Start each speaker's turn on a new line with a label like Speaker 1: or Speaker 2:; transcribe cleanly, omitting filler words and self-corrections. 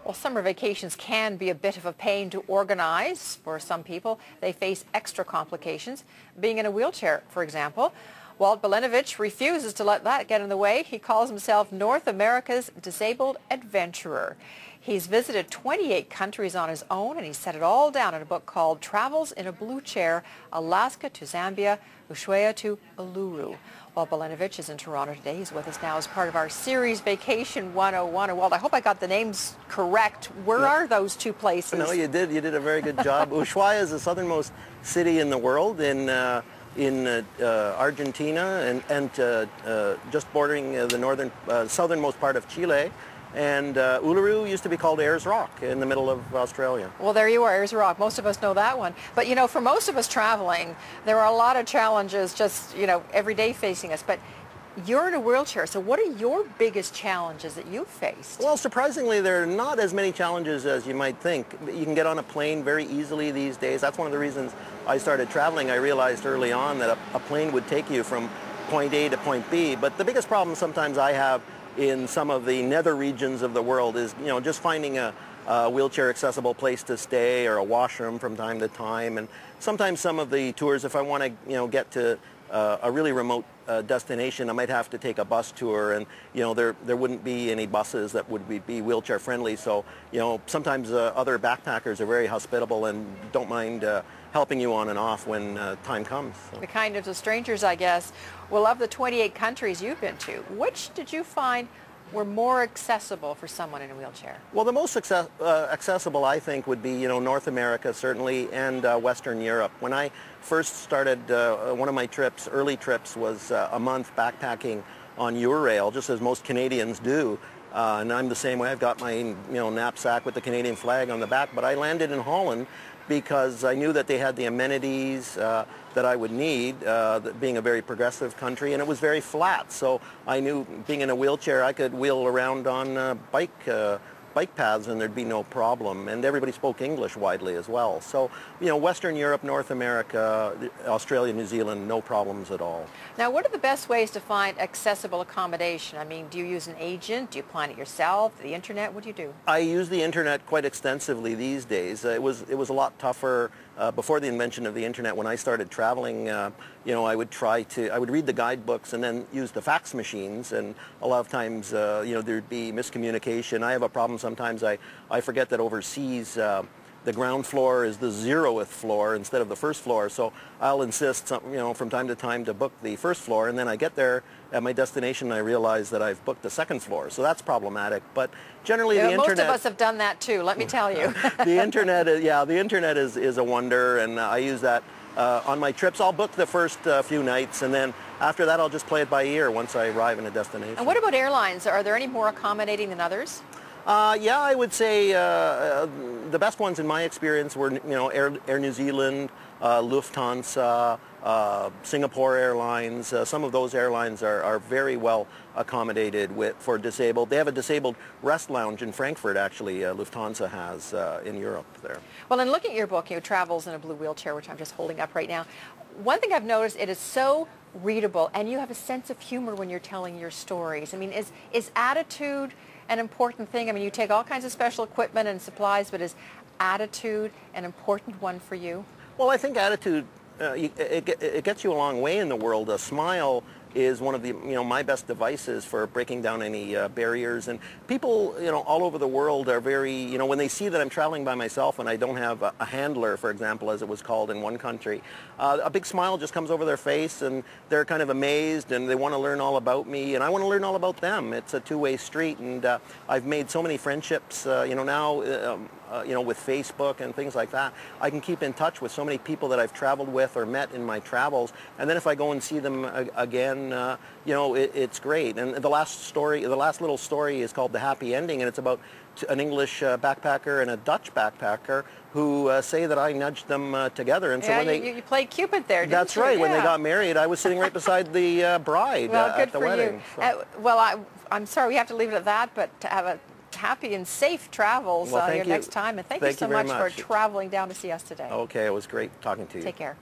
Speaker 1: Well, summer vacations can be a bit of a pain to organize for some people. They face extra complications, being in a wheelchair, for example. Walt Balenovich refuses to let that get in the way. He calls himself North America's disabled adventurer. He's visited 28 countries on his own, and he set it all down in a book called Travels in a Blue Chair, Alaska to Zambia, Ushuaia to Uluru. Walt Balenovich is in Toronto today. He's with us now as part of our series Vacation 101. And Walt, I hope I got the names correct. Where are those two places?
Speaker 2: No, you did. You did a very good job. Ushuaia is the southernmost city in the world in Argentina and just bordering the southernmost part of Chile. And Uluru used to be called Ayers Rock in the middle of Australia.
Speaker 1: Well, there you are, Ayers Rock. Most of us know that one. But, you know, for most of us traveling, there are a lot of challenges just, you know, every day facing us. But you're in a wheelchair, so what are your biggest challenges that you've faced?
Speaker 2: Well, surprisingly, there are not as many challenges as you might think. You can get on a plane very easily these days. That's one of the reasons I started traveling. I realized early on that a plane would take you from point A to point B. But the biggest problem sometimes I have in some of the nether regions of the world is, you know, just finding a wheelchair accessible place to stay or a washroom from time to time. And sometimes some of the tours, if I want to, you know, get to a really remote destination, I might have to take a bus tour, and you know there wouldn't be any buses that would be wheelchair friendly. So you know sometimes other backpackers are very hospitable and don't mind helping you on and off when time comes. So.
Speaker 1: The kind of strangers, I guess. Well, of the 28 countries you've been to, which did you find were more accessible for someone in a wheelchair?
Speaker 2: Well, the most accessible, I think, would be, you know, North America, certainly, and Western Europe. When I first started, one of my trips, early trips, was a month backpacking on Eurail, just as most Canadians do. And I'm the same way. I've got my, you know, knapsack with the Canadian flag on the back, but I landed in Holland because I knew that they had the amenities that I would need, being a very progressive country, and it was very flat. So I knew, being in a wheelchair, I could wheel around on bike paths and there'd be no problem. And everybody spoke English widely as well. So, you know, Western Europe, North America, Australia, New Zealand, no problems at all.
Speaker 1: Now, what are the best ways to find accessible accommodation? I mean, do you use an agent? Do you plan it yourself? The internet? What do you do?
Speaker 2: I use the internet quite extensively these days. It was a lot tougher before the invention of the internet. When I started traveling, you know, I would read the guidebooks and then use the fax machines, and a lot of times, you know, there'd be miscommunication. I have a problem sometimes. I forget that overseas the ground floor is the 0th floor instead of the first floor, so I'll insist, you know, from time to time to book the first floor, and then I get there at my destination and I realize that I've booked the 2nd floor, so that's problematic. But generally, the internet...
Speaker 1: Most of us have done that too, let me tell you.
Speaker 2: The internet is a wonder, and I use that on my trips. I'll book the first few nights, and then after that I'll just play it by ear once I arrive in a destination.
Speaker 1: And what about airlines? Are there any more accommodating than others?
Speaker 2: Yeah, I would say the best ones in my experience were, you know, Air New Zealand, Lufthansa, Singapore Airlines. Some of those airlines are very well accommodated for disabled. They have a disabled rest lounge in Frankfurt, actually, Lufthansa has in Europe there.
Speaker 1: Well, in looking at your book, you know, Travels in a Blue Wheelchair, which I'm just holding up right now, one thing I've noticed, it is so readable, and you have a sense of humor when you're telling your stories. I mean, is attitude an important thing? I mean, you take all kinds of special equipment and supplies, but is attitude an important one for you?
Speaker 2: Well, I think attitude, it gets you a long way in the world. A smile is one of the, you know, my best devices for breaking down any barriers. And people, you know, all over the world are very, you know, when they see that I'm traveling by myself and I don't have a handler, for example, as it was called in one country, a big smile just comes over their face, and they're kind of amazed, and they want to learn all about me, and I want to learn all about them. It's a two-way street, and I've made so many friendships, you know, now, you know, with Facebook and things like that. I can keep in touch with so many people that I've traveled with or met in my travels, and then if I go and see them again, you know, it's great. And the last little story is called The Happy Ending, and it's about an English backpacker and a Dutch backpacker who say that I nudged them together. And so
Speaker 1: yeah,
Speaker 2: when
Speaker 1: you played Cupid there, didn't
Speaker 2: That's
Speaker 1: you?
Speaker 2: right.
Speaker 1: Yeah.
Speaker 2: When they got married, I was sitting right beside the bride at the wedding.
Speaker 1: Well, good for you. Well, I'm sorry we have to leave it at that, but to have a happy and safe travels your next time. And thank you so much for traveling down to see us today.
Speaker 2: Okay, it was great talking to you.
Speaker 1: Take care.